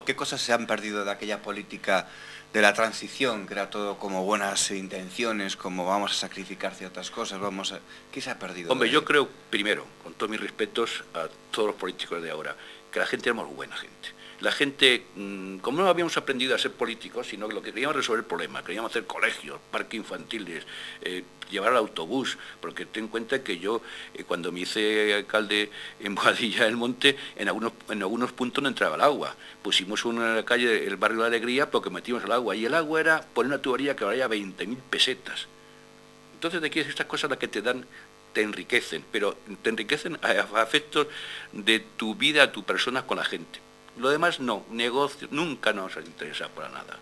¿Qué cosas se han perdido de aquella política de la transición, que era todo como buenas intenciones, como vamos a sacrificar ciertas cosas, ¿qué se ha perdido? Hombre, yo creo, primero, con todos mis respetos a todos los políticos de ahora, que la gente éramos buena gente. La gente, como no habíamos aprendido a ser políticos, sino que lo que queríamos resolver el problema, queríamos hacer colegios, parques infantiles, llevar al autobús, porque ten en cuenta que yo, cuando me hice alcalde en Boadilla del Monte, en algunos puntos no entraba el agua. Pusimos una calle, el barrio de la Alegría, porque metimos el agua, y el agua era poner una tubería que valía 20.000 pesetas. Entonces, de aquí estas cosas las que te dan, te enriquecen, pero te enriquecen a efectos de tu vida, tu persona con la gente. Lo demás no, negocio, nunca nos interesa para nada.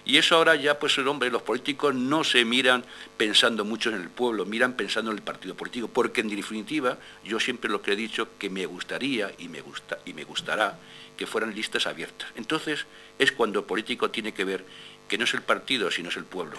Y eso ahora ya, pues, hombre, los políticos no se miran pensando mucho en el pueblo, miran pensando en el partido político, porque en definitiva, yo siempre lo que he dicho, que me gustaría y me gustará que fueran listas abiertas. Entonces es cuando el político tiene que ver que no es el partido, sino es el pueblo.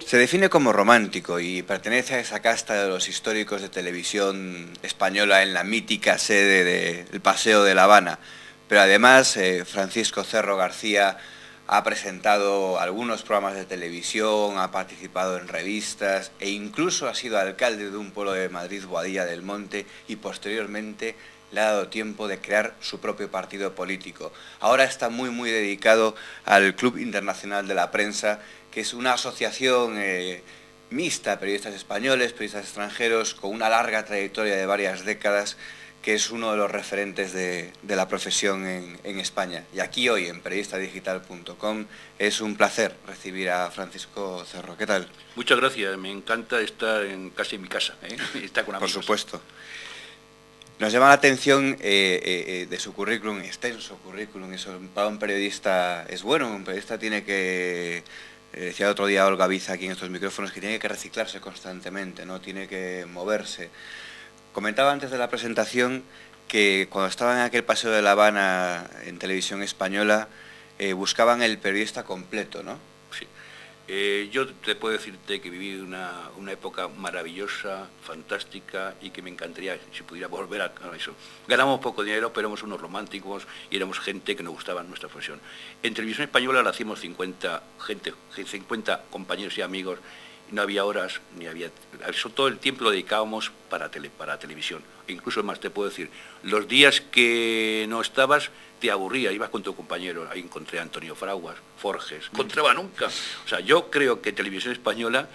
Se define como romántico y pertenece a esa casta de los históricos de televisión española en la mítica sede del Paseo de La Habana. Pero además, Francisco Cerro García ha presentado algunos programas de televisión, ha participado en revistas e incluso ha sido alcalde de un pueblo de Madrid, Boadilla del Monte, y posteriormente le ha dado tiempo de crear su propio partido político. Ahora está muy dedicado al Club Internacional de la Prensa, que es una asociación mixta, periodistas españoles, periodistas extranjeros, con una larga trayectoria de varias décadas, que es uno de los referentes de la profesión en España. Y aquí hoy, en periodistadigital.com, es un placer recibir a Francisco Cerro. ¿Qué tal? Muchas gracias, me encanta estar casi en mi casa, estar con amigos. Por supuesto. Nos llama la atención de su currículum, extenso currículum, eso para un periodista es bueno, un periodista tiene que... decía otro día Olga Biza aquí en estos micrófonos que tiene que reciclarse constantemente, ¿no? Tiene que moverse. Comentaba antes de la presentación que cuando estaban en aquel Paseo de La Habana en televisión española buscaban el periodista completo, ¿no? Sí. Yo te puedo decirte que viví una época maravillosa, fantástica, y que me encantaría si pudiera volver a eso. Ganamos poco dinero, pero éramos unos románticos y éramos gente que nos gustaba nuestra profesión. En televisión española la hacíamos 50 compañeros y amigos, no había horas, ni había... Eso, todo el tiempo lo dedicábamos para televisión. Incluso más te puedo decir, los días que no estabas te aburría, ibas con tu compañero. Ahí encontré a Antonio Fraguas, Forges, encontraba nunca. O sea, yo creo que televisión española,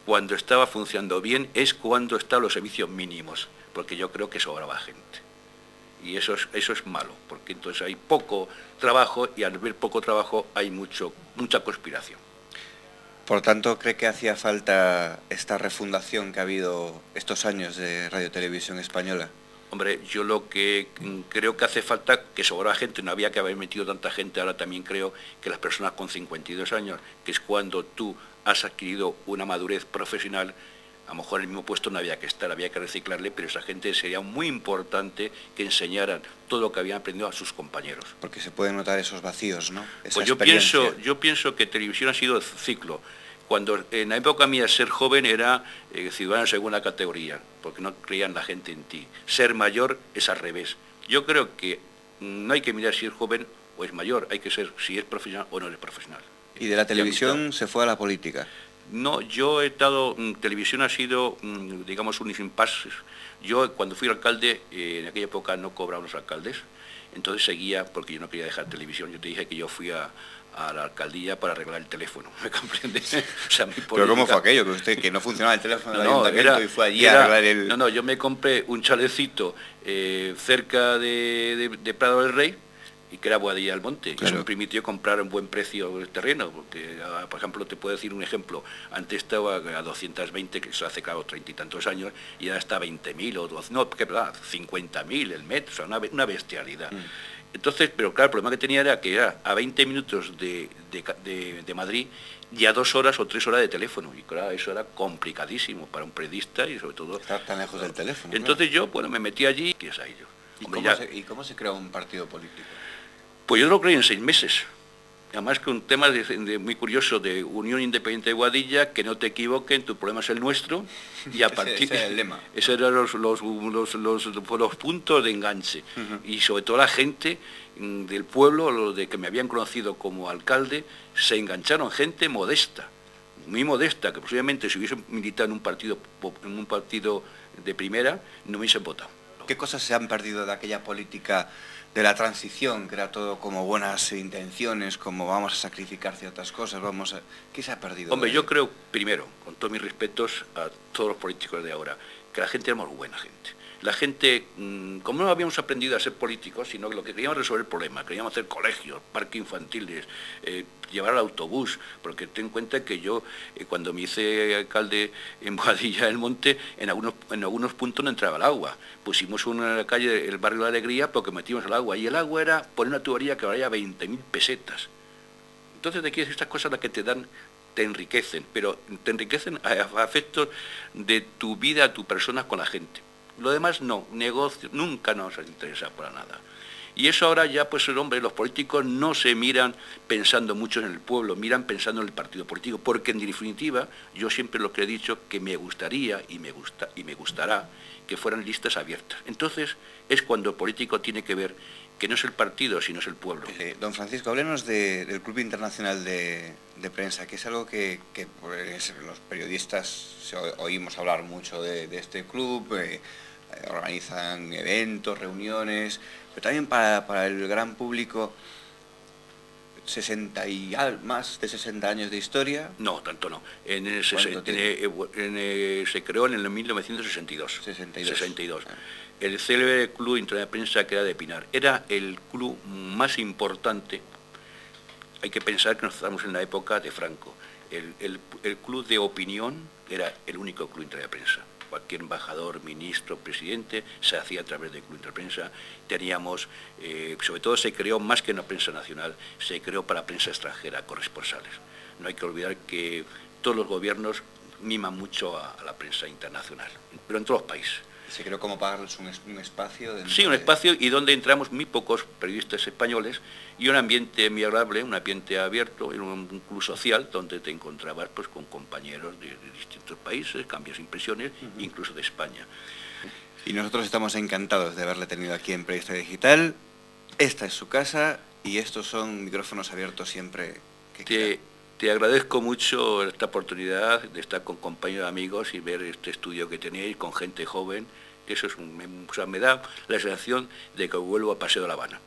cuando estaba funcionando bien, es cuando estaban los servicios mínimos, porque yo creo que sobraba gente. Y eso es malo, porque entonces hay poco trabajo, y al ver poco trabajo hay mucha conspiración. Por tanto, ¿cree que hacía falta esta refundación que ha habido estos años de Radio Televisión Española? Hombre, yo lo que creo que hace falta, que sobraba gente, no había que haber metido tanta gente. Ahora también creo que las personas con 52 años, que es cuando tú has adquirido una madurez profesional, a lo mejor en el mismo puesto no había que estar, había que reciclarle, pero esa gente sería muy importante que enseñaran todo lo que habían aprendido a sus compañeros. Porque se pueden notar esos vacíos, ¿no? Pues yo pienso que televisión ha sido ciclo. Cuando en la época mía ser joven era ciudadano de segunda categoría, porque no creían la gente en ti. Ser mayor es al revés. Yo creo que no hay que mirar si es joven o es mayor, hay que ser si es profesional o no es profesional. ¿Y de la televisión se fue a la política? No, yo he estado, televisión ha sido, digamos, un impasse. Yo cuando fui alcalde, en aquella época no cobraban los alcaldes, entonces seguía, porque yo no quería dejar televisión. Yo te dije que yo fui a la alcaldía para arreglar el teléfono, ¿me comprendes? O sea, ¿Pero cómo fue aquello? Que no funcionaba el teléfono del ayuntamiento y fue allí a arreglar el... No, yo me compré un chalecito cerca de Prado del Rey, y que era Boadilla del Monte. Claro. Eso me permitió comprar a un buen precio el terreno, porque, por ejemplo, te puedo decir un ejemplo, antes estaba a 220, que eso hace, claro, 30 y tantos años, y ahora está a 20.000 o 12, no, ¿qué verdad? 50.000 el metro, o sea, una bestialidad. Entonces, pero claro, el problema que tenía era que era a 20 minutos de Madrid y a 2 horas o 3 horas de teléfono. Y claro, eso era complicadísimo para un periodista y sobre todo... Estar tan lejos del teléfono. Entonces yo, bueno, me metí allí, que es ahí yo. ¿Y cómo se creó un partido político? Pues yo lo creí en 6 meses. Además, con temas muy curiosos de Unión Independiente de Boadilla, que no te equivoquen, tu problema es el nuestro, y a partir ese era el lema. Esos eran los puntos de enganche. Y sobre todo la gente del pueblo, los de que me habían conocido como alcalde, se engancharon, gente modesta, muy modesta, que posiblemente si hubiesen militado en un partido de primera, no me hubiesen votado. ¿Qué cosas se han perdido de aquella política de la transición, que era todo como buenas intenciones, como vamos a sacrificar ciertas cosas, ¿qué se ha perdido? Hombre, yo creo, primero, con todos mis respetos a todos los políticos de ahora, que la gente éramos buena gente. La gente, como no habíamos aprendido a ser políticos, sino que lo que queríamos resolver el problema, queríamos hacer colegios, parques infantiles, llevar al autobús, porque ten en cuenta que yo, cuando me hice alcalde en Boadilla del Monte, en algunos puntos no entraba el agua. Pusimos una calle, el barrio de la Alegría, porque metimos el agua, y el agua era poner una tubería que valía 20.000 pesetas. Entonces, de aquí estas cosas las que te dan, te enriquecen, pero te enriquecen a efectos de tu vida, tu persona con la gente. Lo demás no, negocio, nunca nos interesa para nada. Y eso ahora ya, pues el hombre, los políticos no se miran pensando mucho en el pueblo, miran pensando en el partido político, porque en definitiva, yo siempre lo que he dicho, que me gustaría y me gustará que fueran listas abiertas. Entonces es cuando el político tiene que ver que no es el partido, sino es el pueblo. Don Francisco, háblenos del Club Internacional de Prensa, que es algo que pues, los periodistas oímos hablar mucho de este club, organizan eventos, reuniones, pero también para el gran público, más de 60 años de historia. No, tanto no. Se creó en el 1962. 62. Ah. El célebre Club Internacional de Prensa, que era de Pinar, era el club más importante. Hay que pensar que nos estamos en la época de Franco. El club de opinión era el único club internacional de prensa. Cualquier embajador, ministro, presidente, se hacía a través del Club Internacional de Prensa. Teníamos, sobre todo se creó más que en la prensa nacional, se creó para prensa extranjera, corresponsales. No hay que olvidar que todos los gobiernos miman mucho a la prensa internacional, pero en todos los países. Se creó como para darles un espacio. Sí, un espacio, y donde entramos muy pocos periodistas españoles, y un ambiente muy agradable, un ambiente abierto, un club social donde te encontrabas pues con compañeros de distintos países, cambias impresiones, incluso de España. Y nosotros estamos encantados de haberle tenido aquí en Periodista Digital. Esta es su casa y estos son micrófonos abiertos siempre que quieran. Te agradezco mucho esta oportunidad de estar con compañeros amigos y ver este estudio que tenéis con gente joven. Eso me da la sensación de que vuelvo a Paseo de La Habana.